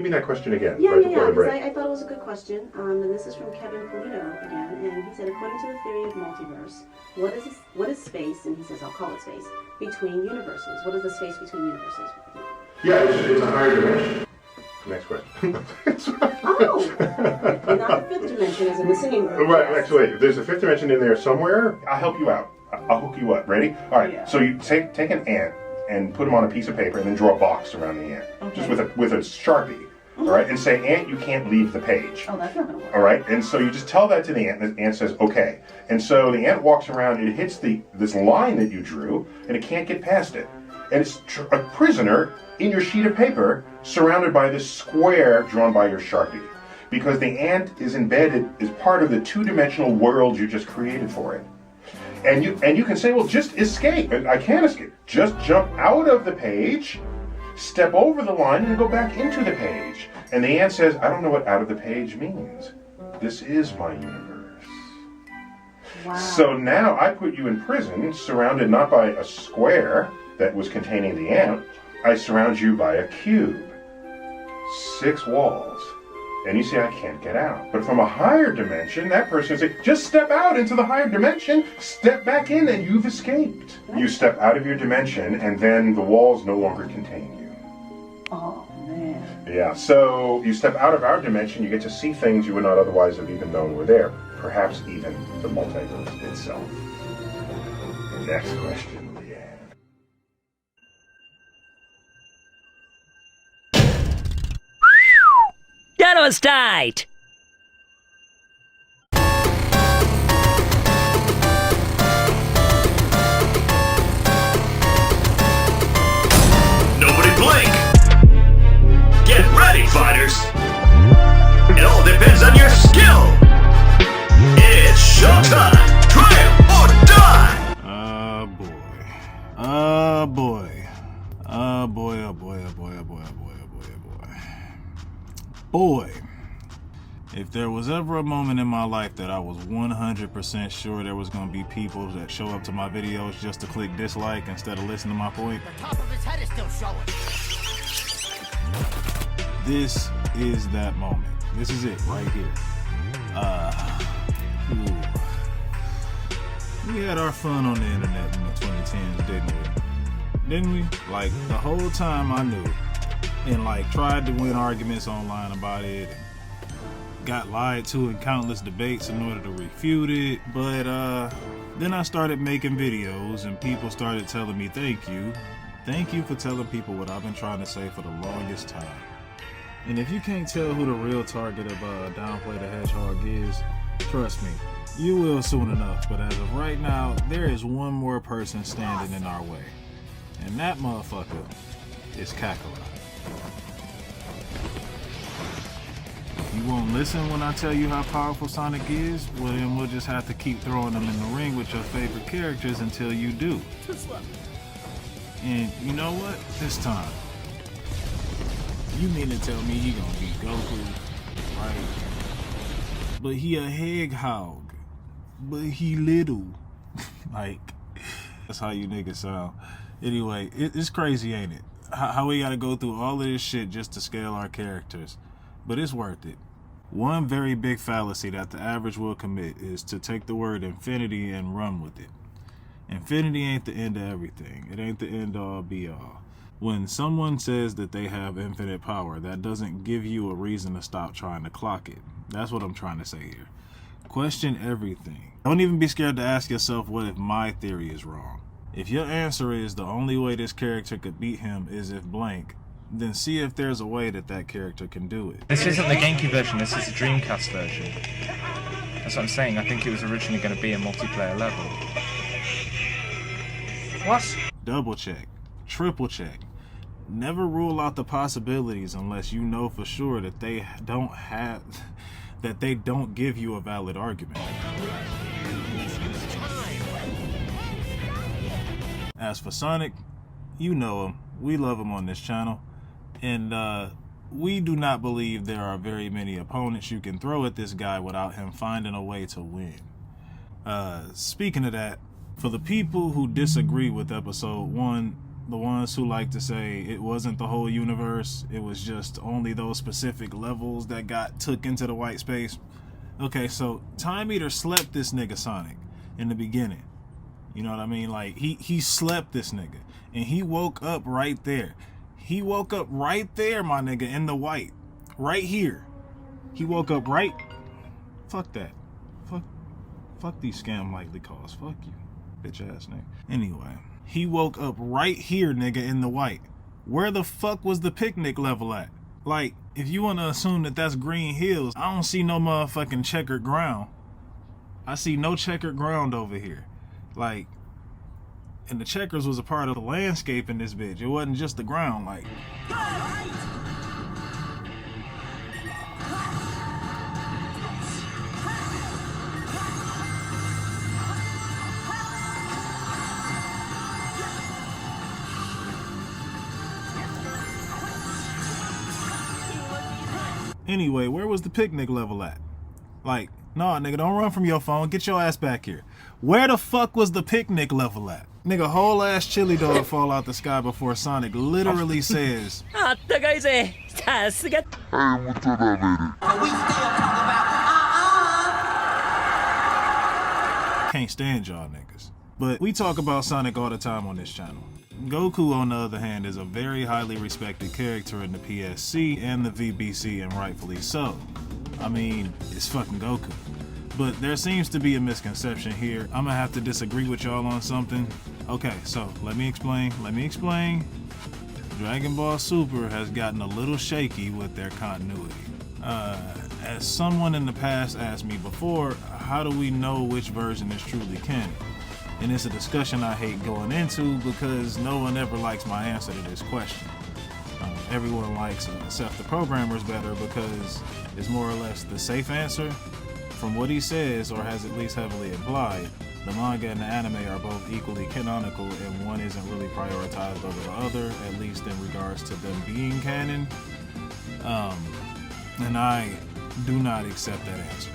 Give me that question again. Yeah, right yeah, before the because break. I thought it was a good question. And this is from Kevin Polito again, and he said, according to the theory of multiverse, what is space? And he says, I'll call it space between universes. What is the space between universes? Yeah, it's a higher dimension. Next question. Oh, not the fifth dimension as in the singing room. Right, actually, there's a fifth dimension in there somewhere. I'll help you out. I'll hook you up. Ready? All right. Yeah. So you take an ant and put him on a piece of paper, and then draw a box around the ant, Okay. just with a Sharpie. All right, and say, ant, you can't leave the page. Oh, that's not gonna work. All right, and so you just tell that to the ant, and the ant says, okay. And so the ant walks around, it hits this line that you drew, and it can't get past it. And it's a prisoner in your sheet of paper, surrounded by this square drawn by your Sharpie. Because the ant is embedded, is part of the two-dimensional world you just created for it. And you can say, well, just escape. I can't escape. Just jump out of the page, step over the line, and go back into the page. And the ant says, I don't know what out of the page means. This is my universe. Wow. So now I put you in prison, surrounded not by a square that was containing the ant. I surround you by a cube. 6 walls. And you say, I can't get out. But from a higher dimension, that person says, just step out into the higher dimension, step back in, and you've escaped. You step out of your dimension, and then the walls no longer contain you. Oh, man. Yeah, so you step out of our dimension, you get to see things you would not otherwise have even known were there. Perhaps even the multiverse itself. Next question, Leanne. That was tight! Nobody blink! Get ready, fighters! It all depends on your skill! It's showtime! Triumph or die! Oh boy. Oh boy. Oh boy, oh boy, oh boy, oh boy, oh boy, oh boy, oh boy. Boy, if there was ever a moment in my life that I was 100% sure there was going to be people that show up to my videos just to click dislike instead of listen to my point, The top of his head is still showing. this is that moment. This is it right here. We had our fun on the internet in the 2010s, didn't we? Didn't we? Like, the whole time I knew. And like tried to win arguments online about it, and got lied to in countless debates in order to refute it. But then I started making videos and people started telling me thank you for telling people what I've been trying to say for the longest time. And if you can't tell who the real target of Downplay the Hedgehog is, trust me, you will soon enough. But as of right now, there is one more person standing in our way, and that motherfucker is Kakarot. You won't listen when I tell you how powerful Sonic is? Well, then we'll just have to keep throwing them in the ring with your favorite characters until you do. And you know what? This time, you mean to tell me he gonna beat Goku, right? But he a hedgehog. But he little. Like, that's how you niggas sound. Anyway, it's crazy, ain't it? How we gotta go through all of this shit just to scale our characters. But it's worth it. One very big fallacy that the average will commit is to take the word infinity and run with it. Infinity ain't the end of everything. It ain't the end all be all. When someone says that they have infinite power, that doesn't give you a reason to stop trying to clock it. That's what I'm trying to say here. Question everything. Don't even be scared to ask yourself, what if my theory is wrong? If your answer is the only way this character could beat him is if blank, then see if there's a way that that character can do it. This isn't the GameCube version, this is the Dreamcast version. That's what I'm saying, I think it was originally going to be a multiplayer level. What? Double check. Triple check. Never rule out the possibilities unless you know for sure that they don't give you a valid argument. As for Sonic, you know him. We love him on this channel. And we do not believe there are very many opponents you can throw at this guy without him finding a way to win. Speaking of that, for the people who disagree with episode 1, the ones who like to say it wasn't the whole universe, it was just only those specific levels that got took into the white space. Okay, so Time Eater slept this nigga Sonic in the beginning. You know what I mean? Like, he slept this nigga. And he woke up right there. He woke up right there, my nigga, in the white. Right here. He woke up right... Fuck that. Fuck these scam likely calls. Fuck you, bitch ass nigga. Anyway, he woke up right here, nigga, in the white. Where the fuck was the picnic level at? Like, if you want to assume that that's green hills, I don't see no motherfucking checkered ground. I see no checkered ground over here. Like, and the checkers was a part of the landscape in this bitch. It wasn't just the ground, like. Anyway, where was the picnic level at? Like, nah, nigga, don't run from your phone. Get your ass back here. Where the fuck was the picnic level at? Nigga, whole ass chili dog fall out the sky before Sonic literally says, あったかいぜ。さすが。 can't stand y'all niggas. But we talk about Sonic all the time on this channel. Goku, on the other hand, is a very highly respected character in the PSC and the VBC, and rightfully so. I mean, it's fucking Goku. But there seems to be a misconception here. I'm gonna have to disagree with y'all on something. Okay, so let me explain. Dragon Ball Super has gotten a little shaky with their continuity. As someone in the past asked me before, how do we know which version is truly canon? And it's a discussion I hate going into because no one ever likes my answer to this question. Everyone likes Seth the Programmer's better because it's more or less the safe answer. From what he says, or has at least heavily implied, the manga and the anime are both equally canonical and one isn't really prioritized over the other, at least in regards to them being canon. And I do not accept that answer.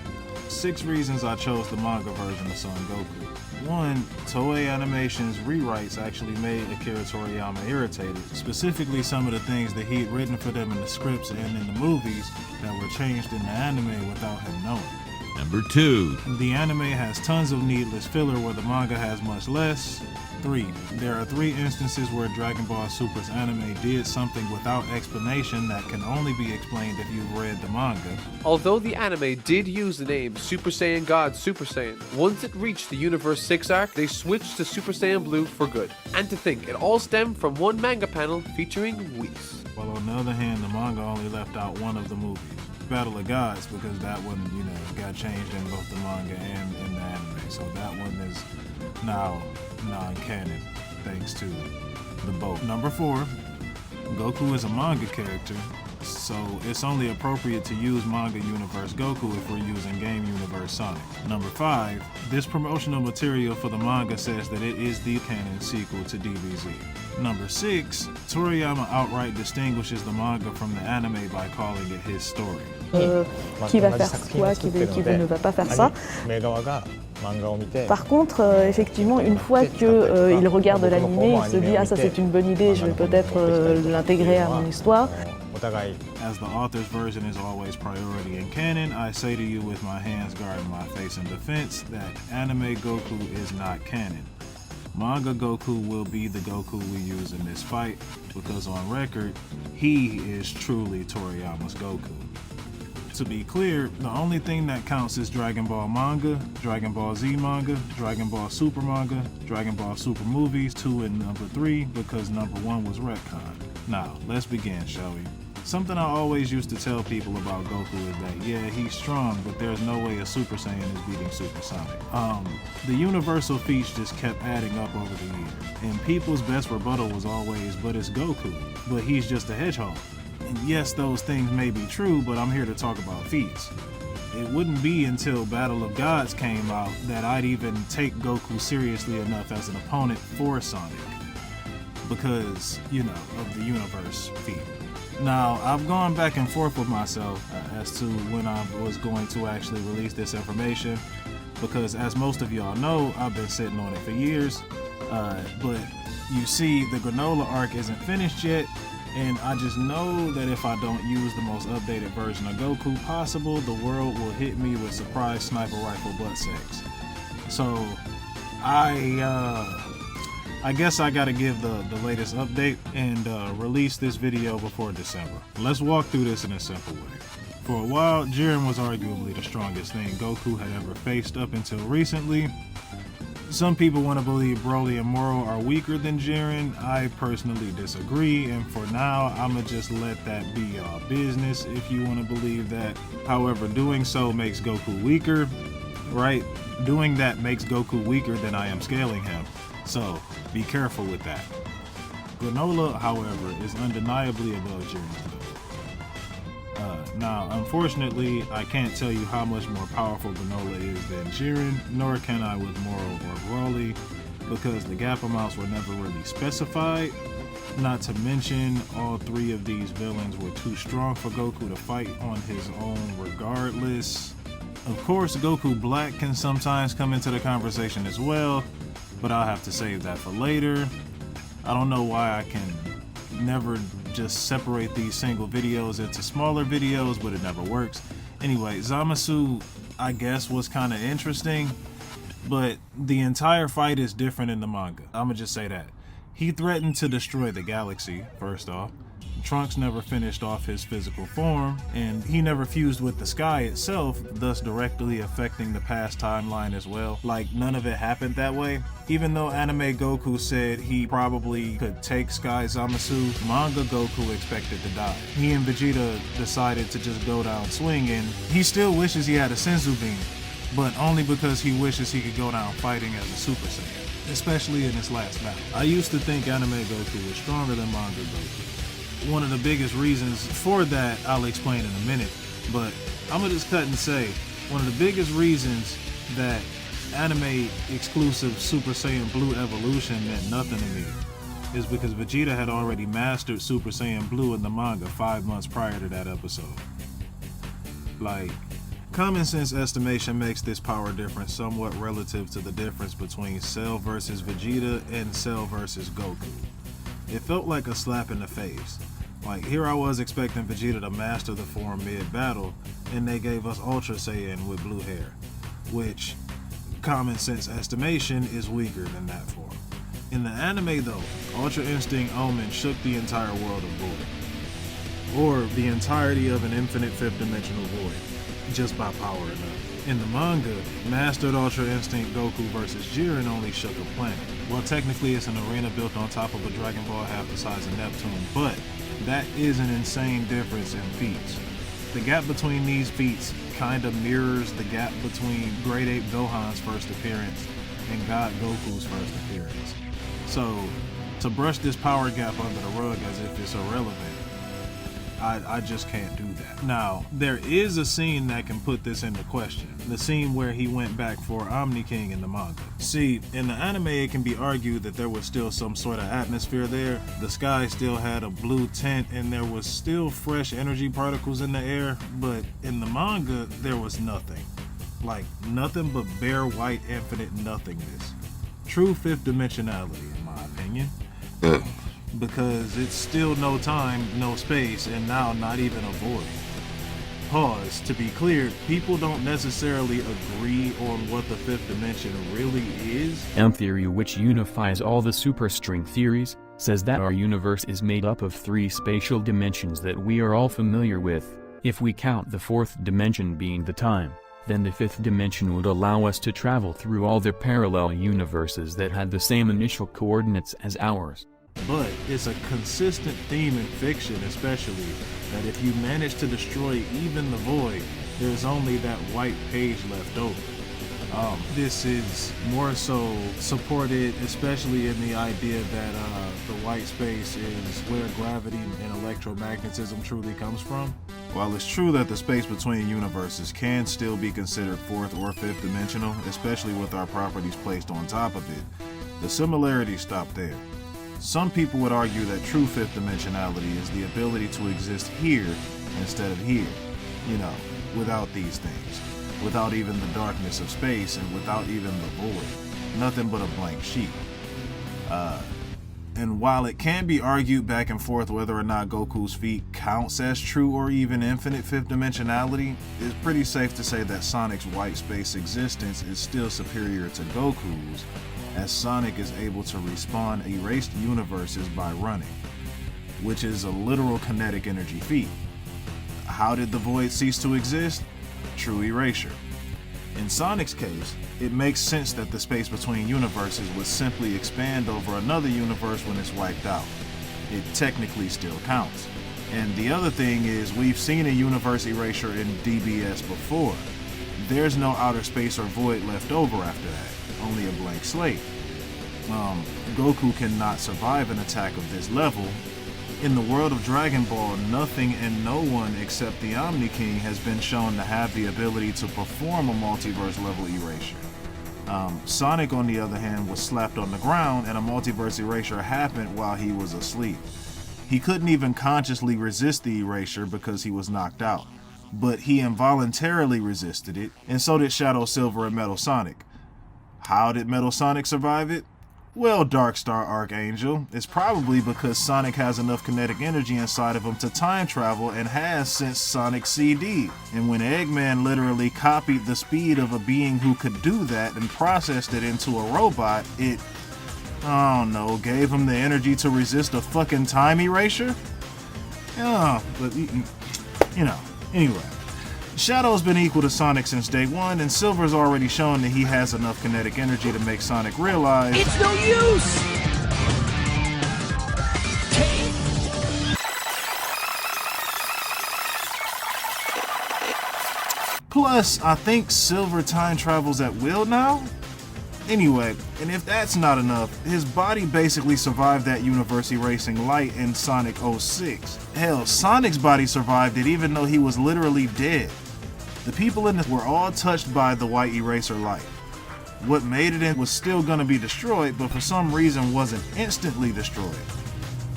6 reasons I chose the manga version of Son Goku. 1, Toei Animation's rewrites actually made Akira Toriyama irritated, specifically some of the things that he had written for them in the scripts and in the movies that were changed in the anime without him knowing. Number 2. The anime has tons of needless filler where the manga has much less. 3. There are 3 instances where Dragon Ball Super's anime did something without explanation that can only be explained if you've read the manga. Although the anime did use the name Super Saiyan God Super Saiyan, once it reached the Universe 6 arc, they switched to Super Saiyan Blue for good. And to think, it all stemmed from one manga panel featuring Whis. While on the other hand, the manga only left out one of the movies, Battle of Gods, because that one, got changed in both the manga and in the anime. So that one is now non-canon, thanks to the both. Number 4, Goku is a manga character, so it's only appropriate to use manga universe Goku if we're using game universe Sonic. Number 5, this promotional material for the manga says that it is the canon sequel to DBZ. Number 6, Toriyama outright distinguishes the manga from the anime by calling it his story. Qui va faire quoi, qui ne va pas faire ça. Par contre, effectivement, une fois qu'il regarde l'animé, il se dit « Ah, ça c'est une bonne idée, je vais peut-être l'intégrer à mon histoire ». As the author's version is always priority in canon, I say to you with my hands guarding my face in defense that anime Goku is not canon. Manga Goku will be the Goku we use in this fight because on record, he is truly Toriyama's Goku. To be clear, the only thing that counts is Dragon Ball manga, Dragon Ball Z manga, Dragon Ball Super manga, Dragon Ball Super movies 2 and number 3 because number 1 was retcon. Now, let's begin, shall we? Something I always used to tell people about Goku is that, yeah, he's strong, but there's no way a Super Saiyan is beating Super Sonic. The universal feats just kept adding up over the years, and people's best rebuttal was always, but it's Goku, but he's just a hedgehog. And yes, those things may be true, but I'm here to talk about feats. It wouldn't be until Battle of Gods came out that I'd even take Goku seriously enough as an opponent for Sonic, because, of the universe feat. Now, I've gone back and forth with myself as to when I was going to actually release this information, because as most of y'all know, I've been sitting on it for years, but you see the granola arc isn't finished yet, and I just know that if I don't use the most updated version of Goku possible, the world will hit me with surprise sniper rifle butt sex. So I guess I gotta give the latest update and release this video before December. Let's walk through this in a simple way. For a while, Jiren was arguably the strongest thing Goku had ever faced up until recently. Some people want to believe Broly and Moro are weaker than Jiren. I personally disagree, and for now, I'ma just let that be y'all business if you want to believe that. However, doing so makes Goku weaker, right? Doing that makes Goku weaker than I am scaling him, so be careful with that. Granola, however, is undeniably above Jiren's level. Now, unfortunately, I can't tell you how much more powerful Granola is than Jiren, nor can I with Moro or Broly, because the gap amounts were never really specified. Not to mention, all three of these villains were too strong for Goku to fight on his own regardless. Of course, Goku Black can sometimes come into the conversation as well, but I'll have to save that for later. I don't know why I can never just separate these single videos into smaller videos, but it never works. Anyway, Zamasu, I guess, was kind of interesting, but the entire fight is different in the manga. I'ma just say that. He threatened to destroy the galaxy, first off. Trunks never finished off his physical form, and he never fused with the sky itself, thus directly affecting the past timeline as well. Like, none of it happened that way. Even though anime Goku said he probably could take Sky Zamasu, manga Goku expected to die. He and Vegeta decided to just go down swinging. He still wishes he had a Senzu beam, but only because he wishes he could go down fighting as a Super Saiyan, especially in his last battle. I used to think anime Goku was stronger than manga Goku. One of the biggest reasons for that I'll explain in a minute, but I'm gonna just cut and say one of the biggest reasons that anime exclusive Super Saiyan Blue evolution meant nothing to me is because Vegeta had already mastered Super Saiyan Blue in the manga 5 months prior to that episode. Like, common sense estimation makes this power difference somewhat relative to the difference between Cell versus Vegeta and Cell versus Goku. It felt like a slap in the face. Like, here I was expecting Vegeta to master the form mid-battle, and they gave us Ultra Saiyan with blue hair, which, common sense estimation, is weaker than that form. In the anime though, Ultra Instinct Omen shook the entire world of Void, or the entirety of an infinite fifth dimensional void, just by power enough. In the manga, Mastered Ultra Instinct Goku versus Jiren only shook a planet. Well, technically it's an arena built on top of a Dragon Ball half the size of Neptune, but that is an insane difference in feats. The gap between these feats kinda mirrors the gap between Great Ape Gohan's first appearance and God Goku's first appearance. So, to brush this power gap under the rug as if it's irrelevant, I just can't do that. Now, there is a scene that can put this into question. The scene where he went back for Omni King in the manga. See, in the anime it can be argued that there was still some sort of atmosphere there. The sky still had a blue tint and there was still fresh energy particles in the air, but in the manga there was nothing. Like, nothing but bare white infinite nothingness. True fifth dimensionality, in my opinion. Because it's still no time, no space, and now not even a void. Pause. To be clear, people don't necessarily agree on what the fifth dimension really is. M theory, which unifies all the superstring theories, says that our universe is made up of 3 spatial dimensions that we are all familiar with. If we count the 4th dimension being the time, then the 5th dimension would allow us to travel through all the parallel universes that had the same initial coordinates as ours. But it's a consistent theme in fiction especially, that if you manage to destroy even the void, there's only that white page left over. This is more so supported especially in the idea that the white space is where gravity and electromagnetism truly comes from. While it's true that the space between universes can still be considered 4th or 5th dimensional, especially with our properties placed on top of it, the similarities stop there. Some people would argue that true fifth dimensionality is the ability to exist here instead of here, you know, without these things, without even the darkness of space and without even the void, nothing but a blank sheet. And while it can be argued back and forth whether or not Goku's feat counts as true or even infinite fifth dimensionality, it's pretty safe to say that Sonic's white space existence is still superior to Goku's, as Sonic is able to respawn erased universes by running, which is a literal kinetic energy feat. How did the void cease to exist? True erasure. In Sonic's case, it makes sense that the space between universes would simply expand over another universe when it's wiped out. It technically still counts. And the other thing is, we've seen a universe erasure in DBS before. There's no outer space or void left over after that, only a blank slate. Goku cannot survive an attack of this level. In the world of Dragon Ball, nothing and no one except the Omni King has been shown to have the ability to perform a multiverse level erasure. Sonic, on the other hand, was slapped on the ground and a multiverse erasure happened while he was asleep. He couldn't even consciously resist the erasure because he was knocked out, but he involuntarily resisted it, and so did Shadow Silver and Metal Sonic. How did Metal Sonic survive it? Well, Dark Star Archangel, it's probably because Sonic has enough kinetic energy inside of him to time travel and has since Sonic CD. And when Eggman literally copied the speed of a being who could do that and processed it into a robot, it, I don't know, gave him the energy to resist a fucking time erasure? Yeah, but, you know, anyway. Shadow's been equal to Sonic since day one, and Silver's already shown that he has enough kinetic energy to make Sonic realize It's no use! Plus, I think Silver time travels at will now? Anyway, and if that's not enough, his body basically survived that universe erasing light in Sonic 06. Hell, Sonic's body survived it even though he was literally dead. The people in this were all touched by the white eraser light. What made it in was still going to be destroyed, but for some reason wasn't instantly destroyed.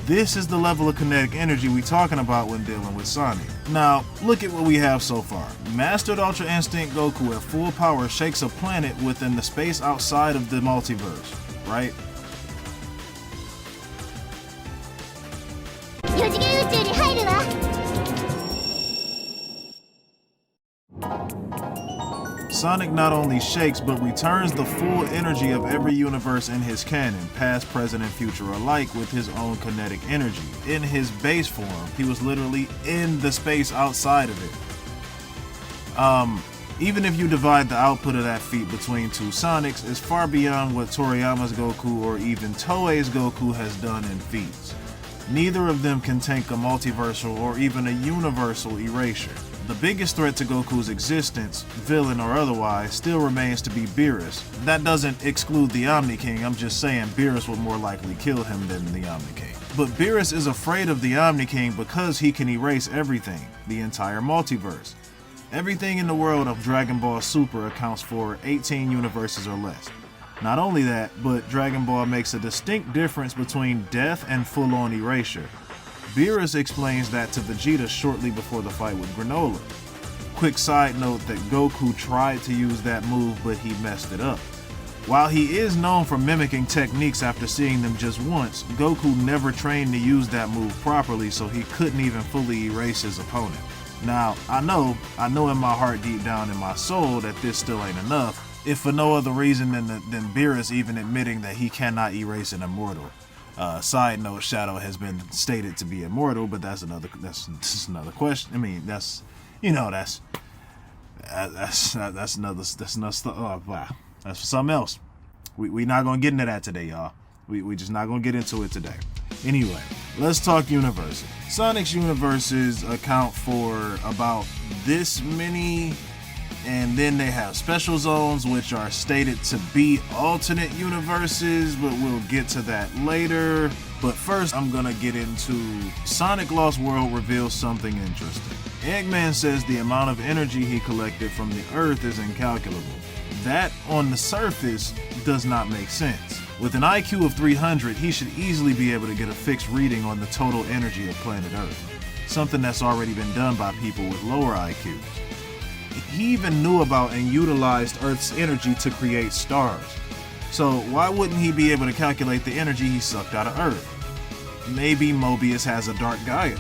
This is the level of kinetic energy we talking about when dealing with Sonic. Now, look at what we have so far. Mastered Ultra Instinct Goku at full power shakes a planet within the space outside of the multiverse, right? Sonic not only shakes, but returns the full energy of every universe in his canon, past, present, and future alike, with his own kinetic energy. In his base form, he was literally in the space outside of it. Even if you divide the output of that feat between two Sonics, it's far beyond what Toriyama's Goku or even Toei's Goku has done in Feats. Neither of them can tank a multiversal or even a universal erasure. The biggest threat to Goku's existence, villain or otherwise, still remains to be Beerus. That doesn't exclude the Omni King, I'm just saying Beerus would more likely kill him than the Omni King. But Beerus is afraid of the Omni King because he can erase everything, the entire multiverse. Everything in the world of Dragon Ball Super accounts for 18 universes or less. Not only that, but Dragon Ball makes a distinct difference between death and full-on erasure. Beerus explains that to Vegeta shortly before the fight with Granola. Quick side note that Goku tried to use that move, but he messed it up. While he is known for mimicking techniques after seeing them just once, Goku never trained to use that move properly, so he couldn't even fully erase his opponent. Now, I know in my heart deep down in my soul that this still ain't enough, if for no other reason than Beerus even admitting that he cannot erase an immortal. Side note: Shadow has been stated to be immortal, but that's another question. I mean, that's for something else. We not gonna get into that today, y'all. We just not gonna get into it today. Anyway, let's talk universes. Sonic's universes account for about this many. And then they have special zones, which are stated to be alternate universes, but we'll get to that later. But first, I'm gonna get into Sonic Lost World reveals something interesting. Eggman says the amount of energy he collected from the Earth is incalculable. That, on the surface, does not make sense. With an IQ of 300, he should easily be able to get a fixed reading on the total energy of planet Earth, something that's already been done by people with lower IQs. He even knew about and utilized Earth's energy to create stars. So why wouldn't he be able to calculate the energy he sucked out of Earth? Maybe Mobius has a Dark Gaia.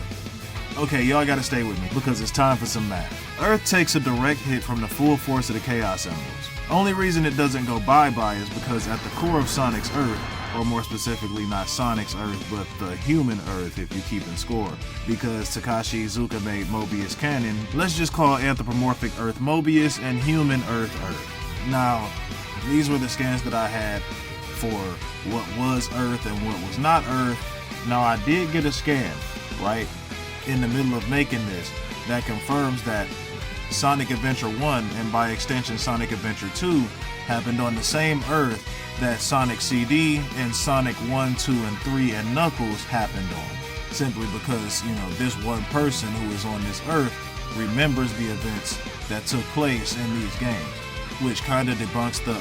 Okay, y'all gotta stay with me because it's time for some math. Earth takes a direct hit from the full force of the Chaos Emeralds. Only reason it doesn't go bye-bye is because at the core of Sonic's Earth, or more specifically not Sonic's Earth, but the human Earth if you keep in score, because Takashi Iizuka made Mobius canon, let's just call anthropomorphic Earth Mobius and human Earth Earth. Now, these were the scans that I had for what was Earth and what was not Earth. Now I did get a scan, right, in the middle of making this, that confirms that Sonic Adventure 1 and by extension Sonic Adventure 2 happened on the same Earth that Sonic CD and Sonic 1, 2, and 3 and Knuckles happened on. Simply because, you know, this one person who is on this Earth remembers the events that took place in these games. Which kind of debunks the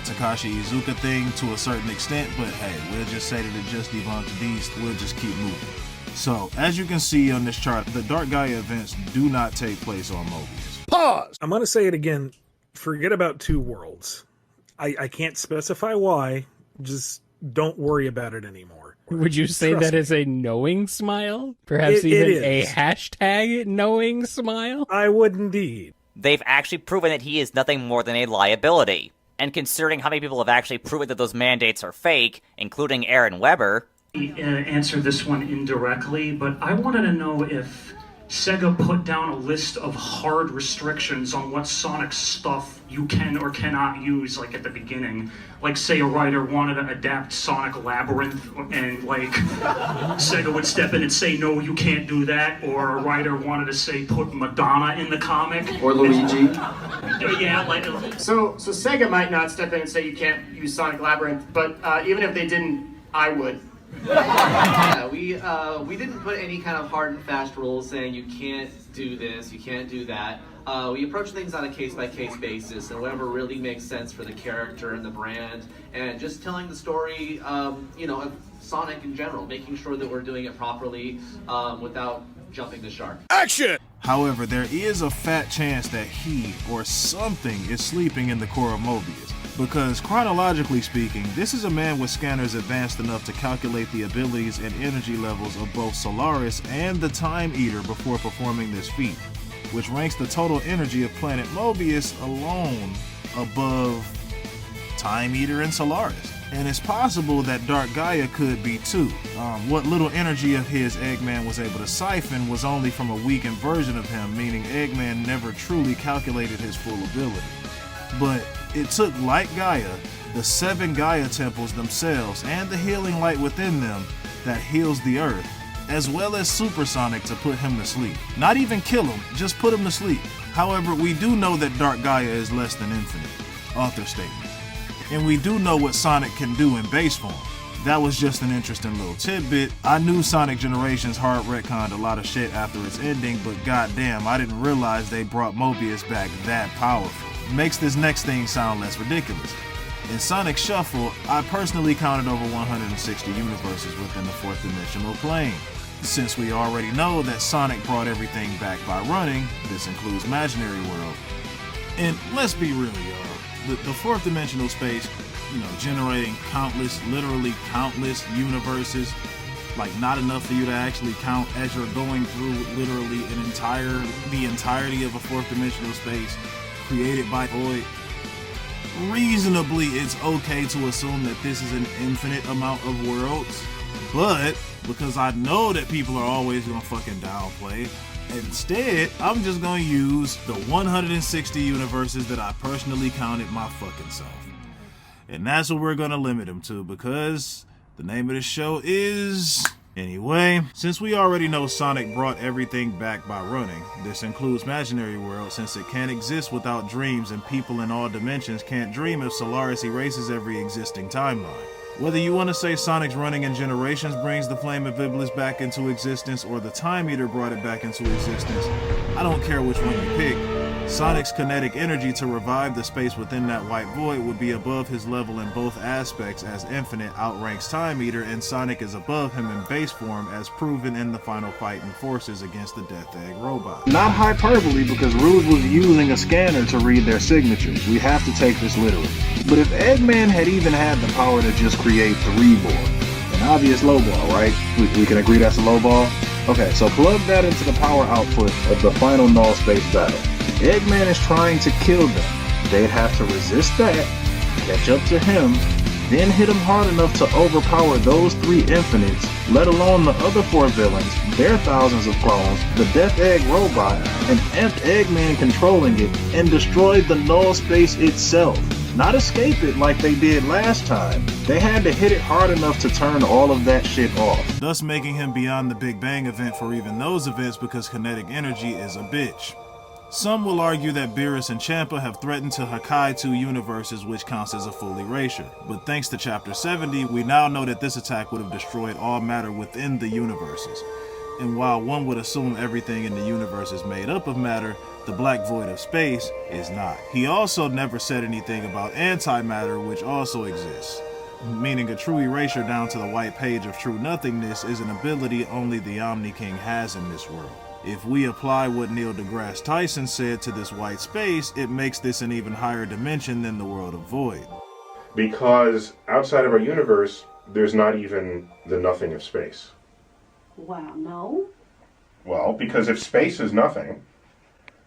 Takashi Iizuka thing to a certain extent, but hey, we'll just say that it just debunks these, we'll just keep moving. So, as you can see on this chart, the Dark Gaia events do not take place on Mobius. Pause! I'm gonna say it again, forget about two worlds. I can't specify why, just don't worry about it anymore. Would you say Trust that me. is a knowing smile? Perhaps even a hashtag knowing smile? I would indeed. They've actually proven that he is nothing more than a liability. And considering how many people have actually proven that those mandates are fake, including Aaron Weber... Answer this one indirectly, but I wanted to know if Sega put down a list of hard restrictions on what Sonic stuff you can or cannot use, like at the beginning. Like, say a writer wanted to adapt Sonic Labyrinth, and like, Sega would step in and say, no, you can't do that. Or a writer wanted to say, put Madonna in the comic. Or Luigi. Yeah, like... So Sega might not step in and say you can't use Sonic Labyrinth, but even if they didn't, I would. Yeah, we didn't put any kind of hard and fast rules saying you can't do this, you can't do that. We approach things on a case-by-case basis, and whatever really makes sense for the character and the brand, and just telling the story, you know, of Sonic in general, making sure that we're doing it properly without jumping the shark. Action! However, there is a fat chance that he or something is sleeping in the core of Mobius. Because chronologically speaking, this is a man with scanners advanced enough to calculate the abilities and energy levels of both Solaris and the Time Eater before performing this feat, which ranks the total energy of planet Mobius alone above Time Eater and Solaris. And it's possible that Dark Gaia could be too. What little energy of his Eggman was able to siphon was only from a weakened version of him, meaning Eggman never truly calculated his full ability. But it took Light Gaia, the 7 Gaia temples themselves, and the healing light within them that heals the Earth, as well as Supersonic to put him to sleep. Not even kill him, just put him to sleep. However, we do know that Dark Gaia is less than infinite. Author statement. And we do know what Sonic can do in base form. That was just an interesting little tidbit. I knew Sonic Generations hard retconned a lot of shit after its ending, but goddamn, I didn't realize they brought Mobius back that powerful. Makes this next thing sound less ridiculous. In Sonic Shuffle, I personally counted over 160 universes within the 4th dimensional plane. Since we already know that Sonic brought everything back by running, this includes Imaginary World. And let's be real, y'all. The 4th dimensional space, you know, generating countless, literally countless universes, like not enough for you to actually count as you're going through literally the entirety of a 4th dimensional space created by Void. Reasonably, it's okay to assume that this is an infinite amount of worlds, but because I know that people are always gonna fucking downplay, instead, I'm just gonna use the 160 universes that I personally counted my fucking self. And that's what we're gonna limit them to, because the name of the show is... Anyway, since we already know Sonic brought everything back by running, this includes Imaginary World, since it can't exist without dreams and people in all dimensions can't dream if Solaris erases every existing timeline. Whether you want to say Sonic's running in Generations brings the Flame of Iblis back into existence or the Time Eater brought it back into existence, I don't care which one you pick. Sonic's kinetic energy to revive the space within that white void would be above his level in both aspects, as Infinite outranks Time Eater and Sonic is above him in base form, as proven in the final fight in Forces against the Death Egg robot. Not hyperbole, because Rouge was using a scanner to read their signatures. We have to take this literally. But if Eggman had even had the power to just create 3 more, an obvious low ball, right? We can agree that's a low ball? Okay, so plug that into the power output of the final null space battle. Eggman is trying to kill them. They'd have to resist that, catch up to him, then hit him hard enough to overpower those 3 infinites, let alone the other 4 villains, their thousands of clones, the Death Egg robot, and amped Eggman controlling it, and destroyed the null space itself. Not escape it like they did last time. They had to hit it hard enough to turn all of that shit off. Thus making him beyond the Big Bang event for even those events, because kinetic energy is a bitch. Some will argue that Beerus and Champa have threatened to Hakai 2 universes, which counts as a full erasure. But thanks to Chapter 70, we now know that this attack would have destroyed all matter within the universes. And while one would assume everything in the universe is made up of matter, the black void of space is not. He also never said anything about antimatter, which also exists. Meaning a true erasure down to the white page of true nothingness is an ability only the Omni King has in this world. If we apply what Neil deGrasse Tyson said to this white space, it makes this an even higher dimension than the world of void. Because outside of our universe, there's not even the nothing of space. Wow, no? Well, because if space is nothing,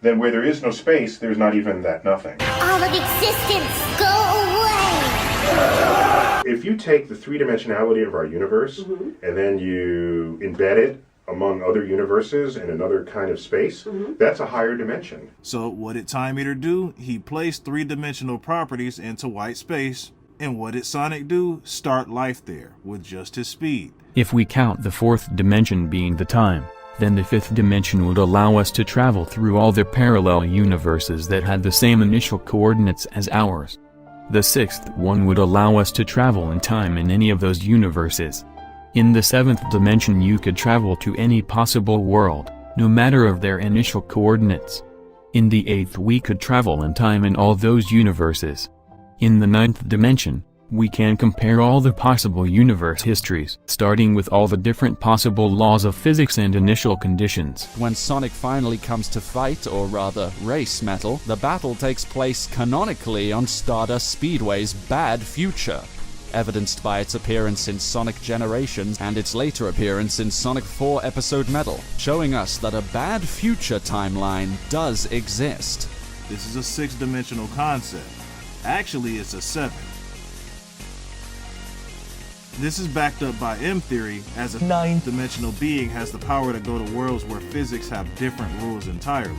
then where there is no space, there's not even that nothing. All of existence, go away! If you take the 3-dimensionality of our universe, and then you embed it among other universes in another kind of space, that's a higher dimension. So what did Time Eater do? He placed 3-dimensional properties into white space. And what did Sonic do? Start life there, with just his speed. If we count the 4th dimension being the time, then the 5th dimension would allow us to travel through all the parallel universes that had the same initial coordinates as ours. The 6th one would allow us to travel in time in any of those universes. In the 7th dimension you could travel to any possible world, no matter of their initial coordinates. In the 8th we could travel in time in all those universes. In the 9th dimension, we can compare all the possible universe histories, starting with all the different possible laws of physics and initial conditions. When Sonic finally comes to fight, or rather race Metal, the battle takes place canonically on Stardust Speedway's bad future, evidenced by its appearance in Sonic Generations and its later appearance in Sonic 4 Episode Metal, showing us that a bad future timeline does exist. This is a 6-dimensional concept. Actually, it's a 7. This is backed up by M-theory, as a 9-dimensional being has the power to go to worlds where physics have different rules entirely.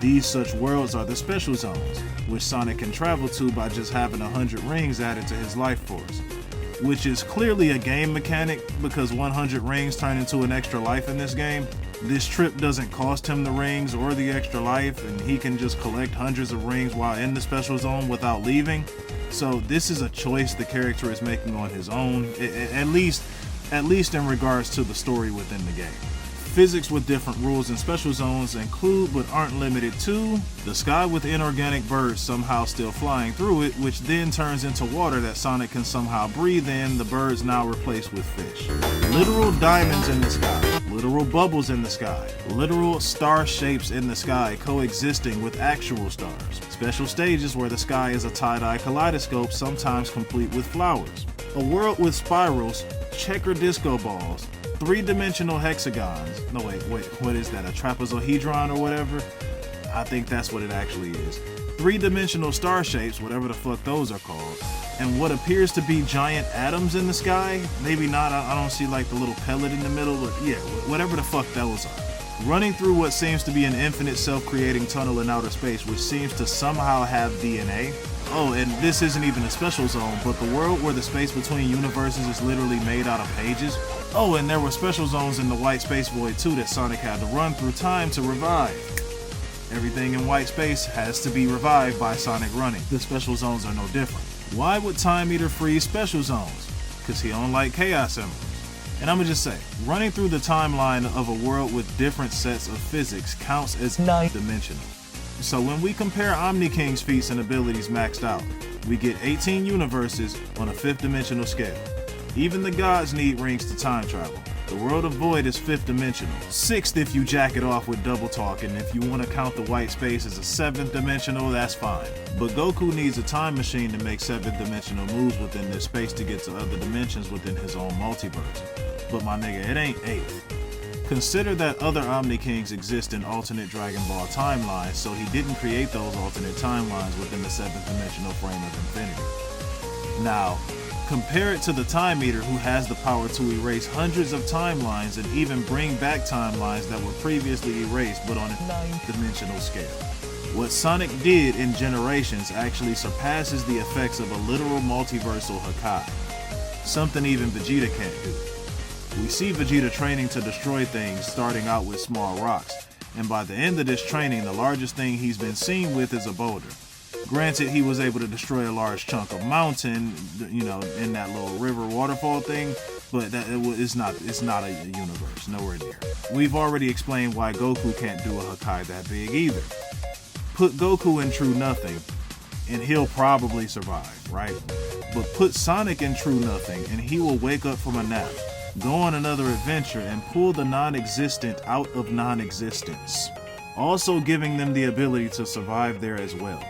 These such worlds are the special zones, which Sonic can travel to by just having 100 rings added to his life force. Which is clearly a game mechanic, because 100 rings turn into an extra life in this game. This trip doesn't cost him the rings or the extra life, and he can just collect hundreds of rings while in the special zone without leaving. So this is a choice the character is making on his own, at least in regards to the story within the game. Physics with different rules and special zones include, but aren't limited to, the sky with inorganic birds somehow still flying through it, which then turns into water that Sonic can somehow breathe in, the birds now replaced with fish. Literal diamonds in the sky, literal bubbles in the sky, literal star shapes in the sky coexisting with actual stars. Special stages where the sky is a tie-dye kaleidoscope, sometimes complete with flowers. A world with spirals, checker disco balls, 3-dimensional hexagons. No, wait, what is that? A trapezohedron or whatever? I think that's what it actually is. 3-dimensional star shapes, whatever the fuck those are called. And what appears to be giant atoms in the sky. Maybe not, I don't see like the little pellet in the middle, but yeah, whatever the fuck those are. Running through what seems to be an infinite self-creating tunnel in outer space, which seems to somehow have DNA. Oh, and this isn't even a special zone, but the world where the space between universes is literally made out of pages. Oh, and there were special zones in the white space void too that Sonic had to run through time to revive. Everything in white space has to be revived by Sonic running. The special zones are no different. Why would Time Eater freeze special zones? Because he don't like chaos emeralds. And I'ma just say, running through the timeline of a world with different sets of physics counts as 9-dimensional. So when we compare Omni King's feats and abilities maxed out, we get 18 universes on a 5th dimensional scale. Even the gods need rings to time travel. The world of Void is 5th dimensional. 6th if you jack it off with double talk, and if you want to count the white space as a 7th dimensional, that's fine. But Goku needs a time machine to make 7th dimensional moves within this space to get to other dimensions within his own multiverse. But my nigga, it ain't 8th. Consider that other Omni Kings exist in alternate Dragon Ball timelines, so he didn't create those alternate timelines within the 7th dimensional frame of infinity. Now, compare it to the Time Eater, who has the power to erase hundreds of timelines and even bring back timelines that were previously erased but on a 9th dimensional scale. What Sonic did in Generations actually surpasses the effects of a literal multiversal Hakai, something even Vegeta can't do. We see Vegeta training to destroy things, starting out with small rocks, and by the end of this training, the largest thing he's been seen with is a boulder. Granted, he was able to destroy a large chunk of mountain, you know, in that little river waterfall thing, but it's not a universe, nowhere near. We've already explained why Goku can't do a Hakai that big either. Put Goku in True Nothing, and he'll probably survive, right? But put Sonic in True Nothing, and he will wake up from a nap, go on another adventure, and pull the non-existent out of non-existence, also giving them the ability to survive there as well.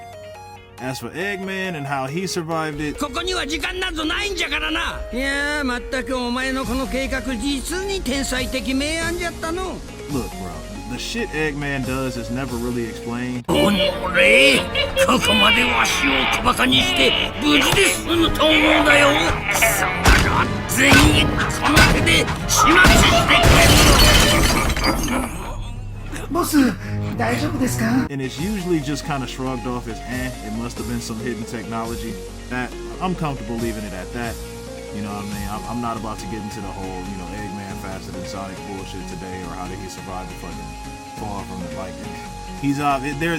As for Eggman and how he survived it, ここには時間などないんじゃからな。いやー、まったくお前のこの計画実に天才的明暗じゃったの。 Look, bro, the shit Eggman does is never really explained. おのれ、ここまでわしを小馬鹿にして無事で済むと思うんだよ。貴様ら全員この手で始末してくれる。 Boss, and it's usually just kind of shrugged off as it must have been some hidden technology. That I'm comfortable leaving it at that. You know what I mean? I'm not about to get into the whole, you know, Eggman faster than Sonic bullshit today, or how did he survive the fucking fall from it. Like,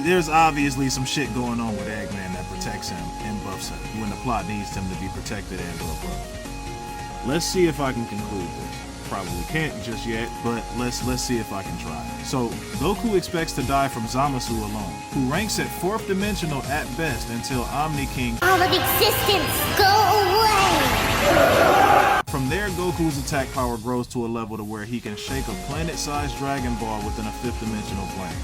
there's obviously some shit going on with Eggman that protects him and buffs him when the plot needs him to be protected and or buffed. Let's see if I can conclude this. Probably can't just yet, but let's see if I can try. So, Goku expects to die from Zamasu alone, who ranks at 4th dimensional at best until Omni King. All of existence, go away! From there, Goku's attack power grows to a level to where he can shake a planet-sized Dragon Ball within a 5th dimensional plane.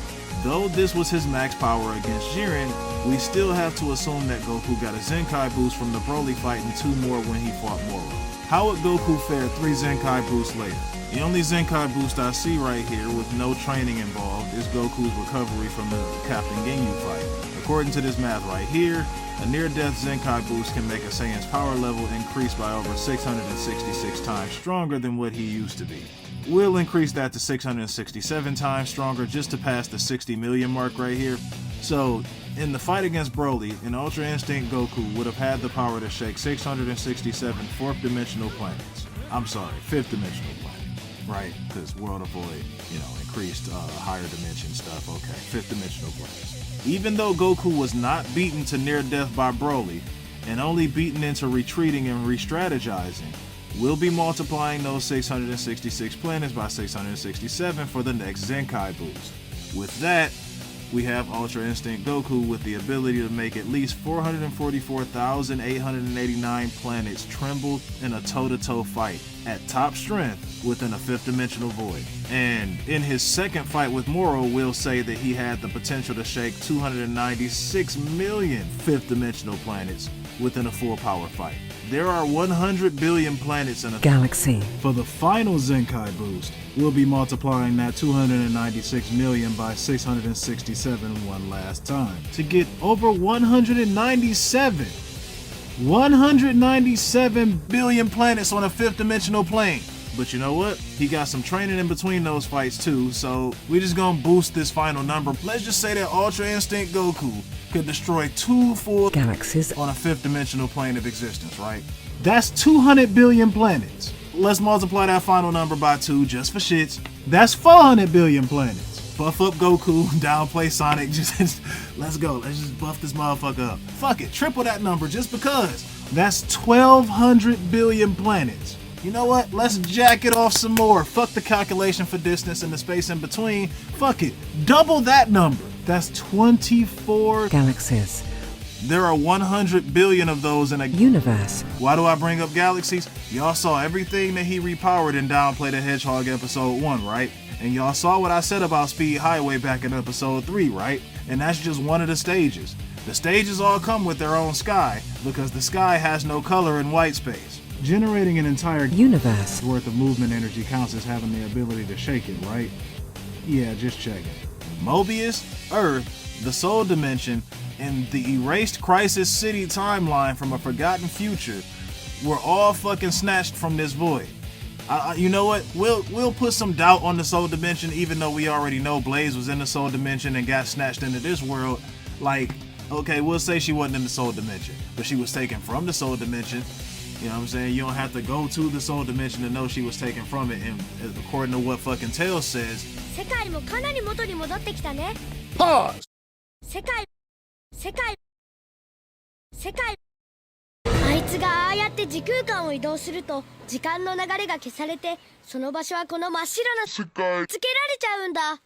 Though this was his max power against Jiren, we still have to assume that Goku got a Zenkai boost from the Broly fight and 2 more when he fought Moro. How would Goku fare 3 Zenkai boosts later? The only Zenkai boost I see right here with no training involved is Goku's recovery from the Captain Ginyu fight. According to this math right here, a near-death Zenkai boost can make a Saiyan's power level increase by over 666 times stronger than what he used to be. We'll increase that to 667 times stronger just to pass the 60 million mark right here. So, in the fight against Broly, an Ultra Instinct Goku would have had the power to shake 667 4th dimensional planets. I'm sorry, 5th dimensional planets, right? Because World of Void, you know, increased higher dimension stuff. Okay, 5th dimensional planets. Even though Goku was not beaten to near death by Broly, and only beaten into retreating and re-strategizing, we'll be multiplying those 666 planets by 667 for the next Zenkai boost. With that, we have Ultra Instinct Goku with the ability to make at least 444,889 planets tremble in a toe-to-toe fight at top strength within a 5th dimensional void. And in his second fight with Moro, we'll say that he had the potential to shake 296 million 5th dimensional planets within a full power fight. There are 100 billion planets in a galaxy. For the final Zenkai boost, we'll be multiplying that 296 million by 667 one last time to get over 197 billion planets on a 5th dimensional plane. But you know what? He got some training in between those fights too, so we just gonna boost this final number. Let's just say that Ultra Instinct Goku could destroy 2 full galaxies on a 5th dimensional plane of existence, right? That's 200 billion planets. Let's multiply that final number by 2 just for shits. That's 400 billion planets. Buff up Goku, downplay Sonic, just let's go. Let's just buff this motherfucker up. Fuck it, triple that number just because. That's 1,200 billion planets. You know what? Let's jack it off some more. Fuck the calculation for distance and the space in between. Fuck it. Double that number. That's 24 galaxies. There are 100 billion of those in a universe. Why do I bring up galaxies? Y'all saw everything that he repowered in Downplay The Hedgehog episode 1, right? And y'all saw what I said about Speed Highway back in episode 3, right? And that's just one of the stages. The stages all come with their own sky, because the sky has no color in white space. Generating an entire universe worth of movement energy counts as having the ability to shake it, right? Yeah, just check it. Mobius, Earth, the Soul Dimension, and the erased Crisis City timeline from a forgotten future were all fucking snatched from this void. You know what? We'll put some doubt on the Soul Dimension, even though we already know Blaze was in the Soul Dimension and got snatched into this world. Like, okay, we'll say she wasn't in the Soul Dimension, but she was taken from the Soul Dimension. You know what I'm saying? You don't have to go to the Soul Dimension to know she was taken from it. And according to what fucking Tails says, pause. あいつがああやって時空間を移動すると時間の流れが消されてその場所はこの真っ白な世界つけられちゃうんだ。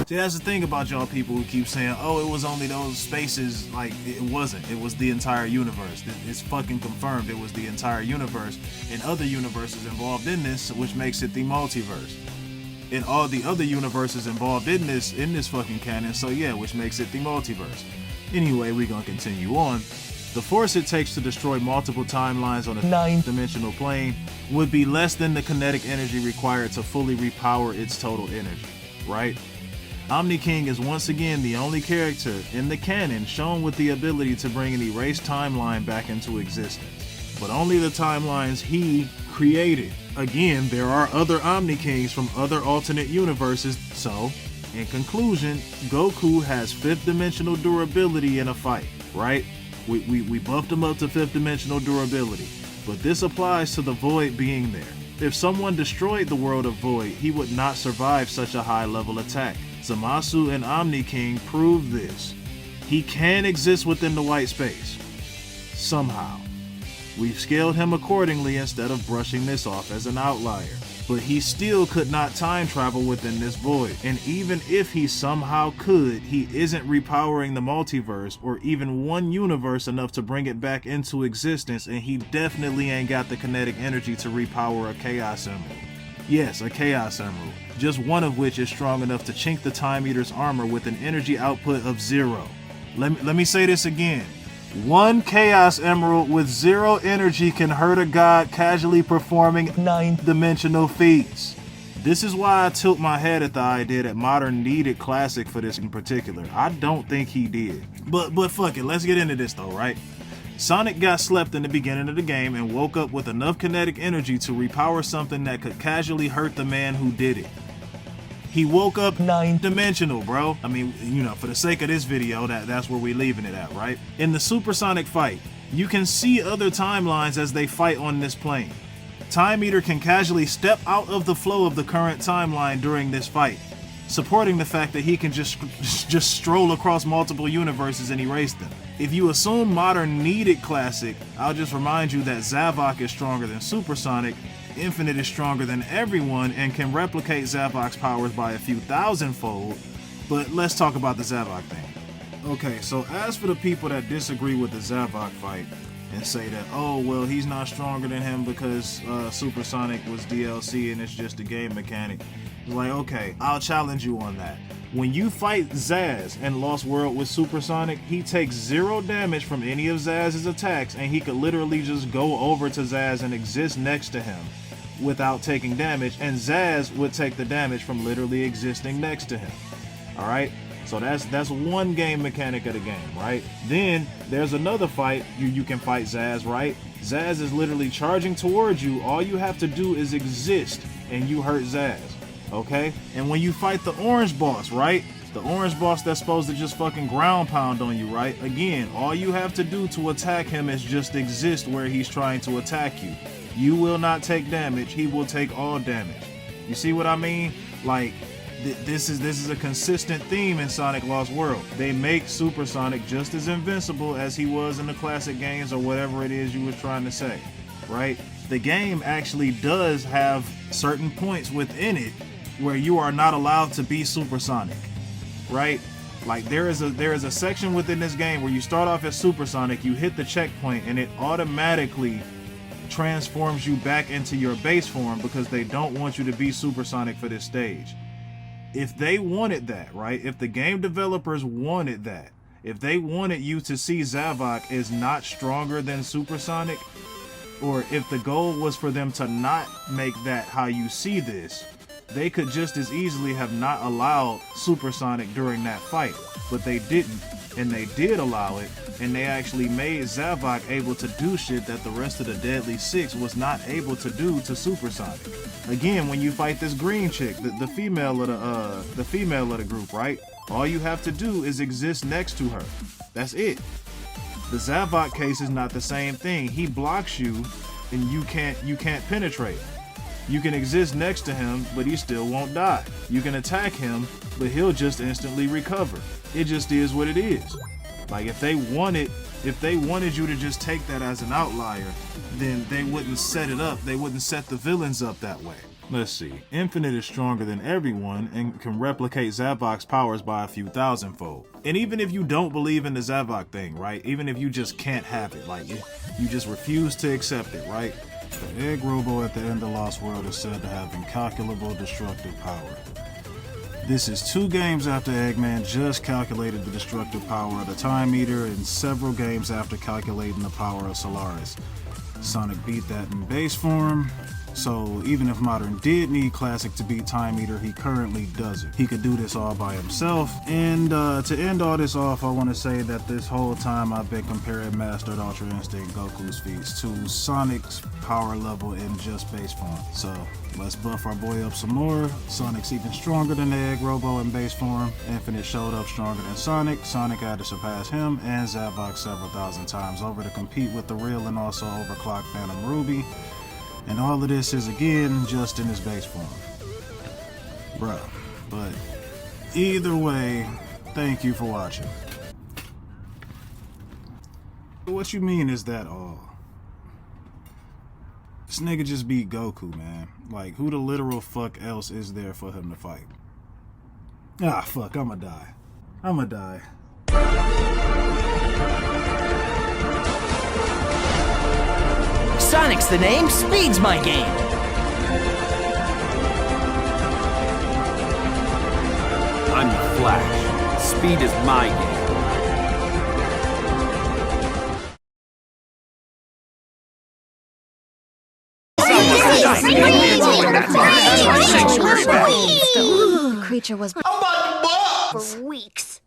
See, that's the thing about y'all people who keep saying, oh, it was only those spaces. Like, it wasn't. It was the entire universe. It's fucking confirmed it was the entire universe and other universes involved in this, which makes it the multiverse. And all the other universes involved in this fucking canon, so yeah, which makes it the multiverse. Anyway, we're gonna continue on. The force it takes to destroy multiple timelines on a 9-dimensional plane would be less than the kinetic energy required to fully repower its total energy, right? Omni King is once again the only character in the canon shown with the ability to bring an erased timeline back into existence, but only the timelines he created. Again, there are other Omni Kings from other alternate universes, so, in conclusion, Goku has 5th dimensional durability in a fight, right? We buffed him up to 5th dimensional durability, but this applies to the Void being there. If someone destroyed the world of Void, he would not survive such a high level attack. Zamasu and Omni King prove this. He can exist within the white space. Somehow. We've scaled him accordingly instead of brushing this off as an outlier. But he still could not time travel within this void. And even if he somehow could, he isn't repowering the multiverse or even one universe enough to bring it back into existence, and he definitely ain't got the kinetic energy to repower a Chaos Emerald. Yes, a Chaos Emerald. Just one of which is strong enough to chink the Time Eater's armor with an energy output of 0. Let me say this again. One Chaos Emerald with 0 energy can hurt a god casually performing 9-dimensional feats. This is why I tilt my head at the idea that Modern needed Classic for this in particular. I don't think he did. But fuck it, let's get into this though, right? Sonic got slept in the beginning of the game and woke up with enough kinetic energy to repower something that could casually hurt the man who did it. He woke up 9-dimensional, bro. I mean, you know, for the sake of this video, that's where we're leaving it at, right? In the supersonic fight, you can see other timelines as they fight on this plane. Time Eater can casually step out of the flow of the current timeline during this fight, supporting the fact that he can just stroll across multiple universes and erase them. If you assume Modern needed Classic, I'll just remind you that Zavok is stronger than Supersonic, Infinite is stronger than everyone and can replicate Zavok's powers by a few thousandfold, but let's talk about the Zavok thing. Okay, so as for the people that disagree with the Zavok fight and say that, oh, well, he's not stronger than him because Supersonic was DLC and it's just a game mechanic, it's like, okay, I'll challenge you on that. When you fight Zaz in Lost World with Supersonic, he takes 0 damage from any of Zaz's attacks, and he could literally just go over to Zaz and exist next to him without taking damage, and Zaz would take the damage from literally existing next to him. Alright? So that's one game mechanic of the game, right? Then there's another fight you can fight Zaz, right? Zaz is literally charging towards you. All you have to do is exist and you hurt Zaz. Okay? And when you fight the orange boss, right? The orange boss that's supposed to just fucking ground pound on you, right? Again, all you have to do to attack him is just exist where he's trying to attack you. You will not take damage, he will take all damage. You see what I mean? Like, this is a consistent theme in Sonic Lost World. They make Super Sonic just as invincible as he was in the classic games or whatever it is you was trying to say, right? The game actually does have certain points within it where you are not allowed to be supersonic, right? Like there is a section within this game where you start off as supersonic, you hit the checkpoint, and it automatically transforms you back into your base form because they don't want you to be supersonic for this stage. If they wanted that, right? If the game developers wanted that, if they wanted you to see Zavok as not stronger than supersonic, or if the goal was for them to not make that how you see this, they could just as easily have not allowed supersonic during that fight, but they didn't, and they did allow it, and they actually made Zavok able to do shit that the rest of the Deadly Six was not able to do to supersonic. Again, when you fight this green chick, the female of the group, right? All you have to do is exist next to her. That's it. The Zavok case is not the same thing. He blocks you, and you can't penetrate. You can exist next to him, but he still won't die. You can attack him, but he'll just instantly recover. It just is what it is. Like if they wanted you to just take that as an outlier, then they wouldn't set it up. They wouldn't set the villains up that way. Let's see. Infinite is stronger than everyone and can replicate Zavok's powers by a few thousandfold. And even if you don't believe in the Zavok thing, right? Even if you just can't have it, like you just refuse to accept it, right? The egg robo at the end of Lost World is said to have incalculable destructive power. This is 2 games after Eggman just calculated the destructive power of the Time Eater and several games after calculating the power of Solaris. Sonic beat that in base form, so even if Modern did need Classic to beat Time Eater, he currently doesn't. He could do this all by himself, and to end all this off, I want to say that this whole time I've been comparing Mastered Ultra Instinct Goku's feats to Sonic's power level in just base form. So let's buff our boy up some more. Sonic's even stronger than the Egg Robo in base form. Infinite showed up stronger than Sonic. Sonic had to surpass him and Zavok several thousand times over to compete with the real and also overclocked Phantom Ruby. And all of this is again just in his base form. Bruh. But either way, thank you for watching. What you mean is that all? This nigga just beat Goku, man. Like, who the literal fuck else is there for him to fight? Ah, fuck, I'ma die. I'ma die. Sonic's the name, speed's my game. I'm the Flash. Speed is my game. The creature was for weeks.